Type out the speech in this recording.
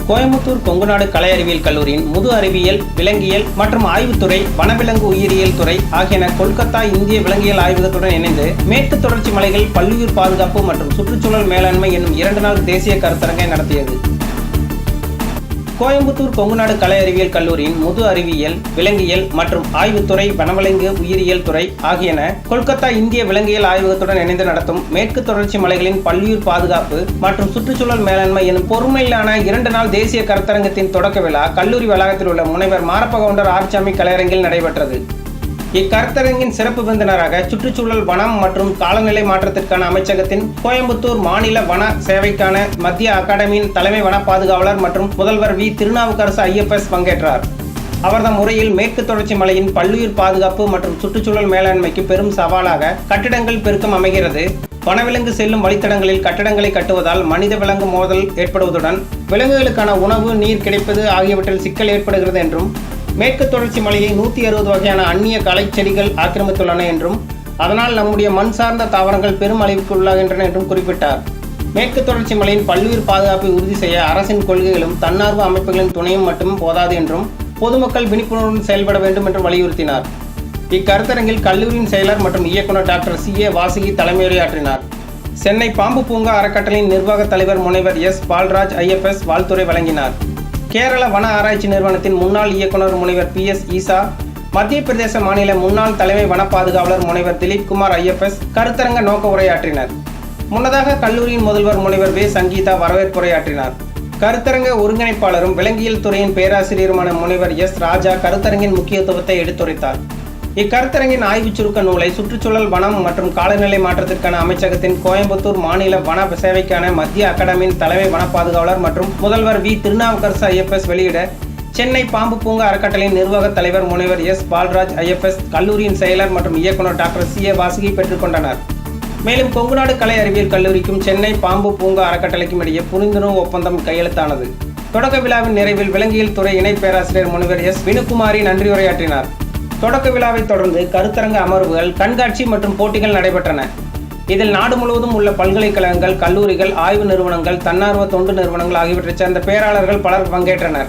கோயம்புத்தூர் கொங்குநாடு கலை அறிவியல் கல்லூரியின் முது அறிவியல், விலங்கியல் மற்றும் ஆய்வுத்துறை, வனவிலங்கு உயிரியல் துறை ஆகியன கொல்கத்தா இந்திய விலங்கியல் ஆய்வகத்துடன் இணைந்து மேற்கு தொடர்ச்சி மலைகள் பல்லுயிர் பாதுகாப்பு மற்றும் சுற்றுச்சூழல் மேலாண்மை என்னும் 2 நாள் தேசிய கருத்தரங்கை நடத்தியது. கோயம்புத்தூர் கொங்குநாடு கலை அறிவியல் கல்லூரியின் முது அறிவியல், விலங்கியல் மற்றும் ஆய்வுத்துறை, வனவிலங்கு உயிரியல் துறை ஆகியன கொல்கத்தா இந்திய விலங்கியல் ஆய்வகத்துடன் இணைந்து நடத்தும் மேற்கு தொடர்ச்சி மலைகளின் பல்லுயிர் பாதுகாப்பு மற்றும் சுற்றுச்சூழல் மேலாண்மை எனும் பொறுமையிலான 2 நாள் தேசிய கருத்தரங்கத்தின் தொடக்க விழா கல்லூரி வளாகத்தில் உள்ள முனைவர் மாரப்ப கவுண்டர் ஆர்ச்சாமி கலையரங்கில் நடைபெற்றது. இக்கருத்தரங்கின் சிறப்பு விருந்தினராக சுற்றுச்சூழல், வனம் மற்றும் காலநிலை மாற்றத்திற்கான அமைச்சகத்தின் கோயம்புத்தூர் மாநில வன சேவைக்கான மத்திய அகாடமியின் தலைமை வன பாதுகாவலர் மற்றும் முதல்வர் வி. திருநாவுக்கரசு IFS பங்கேற்றார். அவர்தம் உரையில் மேற்கு தொடர்ச்சி மலையின் பல்லுயிர் பாதுகாப்பு மற்றும் சுற்றுச்சூழல் மேலாண்மைக்கு பெரும் சவாலாக கட்டிடங்கள் பெருக்கம் அமைகிறது. வனவிலங்கு செல்லும் வழித்தடங்களில் கட்டடங்களை கட்டுவதால் மனித விலங்கு மோதல் ஏற்படுவதுடன் விலங்குகளுக்கான உணவு, நீர் கிடைப்பது ஆகியவற்றில் சிக்கல் ஏற்படுகிறது என்றும், மேற்கு தொடர்ச்சி மலையை 160 வகையான அந்நிய களை செடிகள் ஆக்கிரமித்துள்ளன என்றும், அதனால் நம்முடைய மண் சார்ந்த தாவரங்கள் பெரும் அழிவுக்கு உள்ளாகின்றன என்றும் குறிப்பிட்டார். மேற்கு தொடர்ச்சி மலையின் பல்லுயிர் பாதுகாப்பை உறுதி செய்ய அரசின் கொள்கைகளும் தன்னார்வ அமைப்புகளின் துணையும் மட்டும் போதாது என்றும், பொதுமக்கள் விழிப்புணர்வுடன் செயல்பட வேண்டும் என்றும் வலியுறுத்தினார். இக்கருத்தரங்கில் கல்லூரியின் செயலர் மற்றும் இயக்குநர் டாக்டர் CA வாசுகி தலைமையுரையாற்றினார். சென்னை பாம்பு பூங்கா அறக்கட்டளையின் நிர்வாக தலைவர் முனைவர் S. பால்ராஜ் IFS வாழ்த்துரை வழங்கினார். கேரள வன ஆராய்ச்சி நிறுவனத்தின் முன்னாள் இயக்குநர் முனைவர் PS ஈசா, மத்திய பிரதேச மாநில முன்னாள் தலைமை வன பாதுகாவலர் முனைவர் திலீப் குமார் IFS கருத்தரங்க நோக்க உரையாற்றினர். முன்னதாக கல்லூரியின் முதல்வர் முனைவர் வே. சங்கீதா வரவேற்புரையாற்றினார். கருத்தரங்க ஒருங்கிணைப்பாளரும் விலங்கியல் துறையின் பேராசிரியருமான முனைவர் S. ராஜா கருத்தரங்கின் முக்கியத்துவத்தை எடுத்துரைத்தார். இக்கருத்தரங்கின் ஆய்வுச் சுருக்க நூலை சுற்றுச்சூழல், வனம் மற்றும் காலநிலை மாற்றத்திற்கான அமைச்சகத்தின் கோயம்புத்தூர் மாநில வன சேவைக்கான மத்திய அகாடமியின் தலைமை வன பாதுகாவலர் மற்றும் முதல்வர் வி. திருநாவுக்கரசு IFS வெளியிட சென்னை பாம்பு பூங்கா அறக்கட்டளையின் நிர்வாக தலைவர் முனைவர் S. பால்ராஜ் IFS, கல்லூரியின் செயலர் மற்றும் இயக்குநர் டாக்டர் CA வாசுகி பெற்றுக்கொண்டனர். மேலும் கொங்குநாடு கலை அறிவியல் கல்லூரிக்கும் சென்னை பாம்பு பூங்கா அறக்கட்டளைக்கும் இடையே புரிந்துணர்வு ஒப்பந்தம் கையெழுத்தானது. தொடக்க விழாவின் நிறைவில் விலங்கியல் துறை இணை பேராசிரியர் முனைவர் S. வினுகுமாரி நன்றியுரையாற்றினார். தொடக்க விழாவை தொடர்ந்து கருத்தரங்க அமர்வுகள், கண்காட்சி மற்றும் போட்டிகள் நடைபெற்றன. இதில் நாடு முழுவதும் உள்ள பல்கலைக்கழகங்கள், கல்லூரிகள், ஆய்வு நிறுவனங்கள், தன்னார்வ தொண்டு நிறுவனங்கள் ஆகியவற்றைச் சேர்ந்த பேராளர்கள் பலர் பங்கேற்றனர்.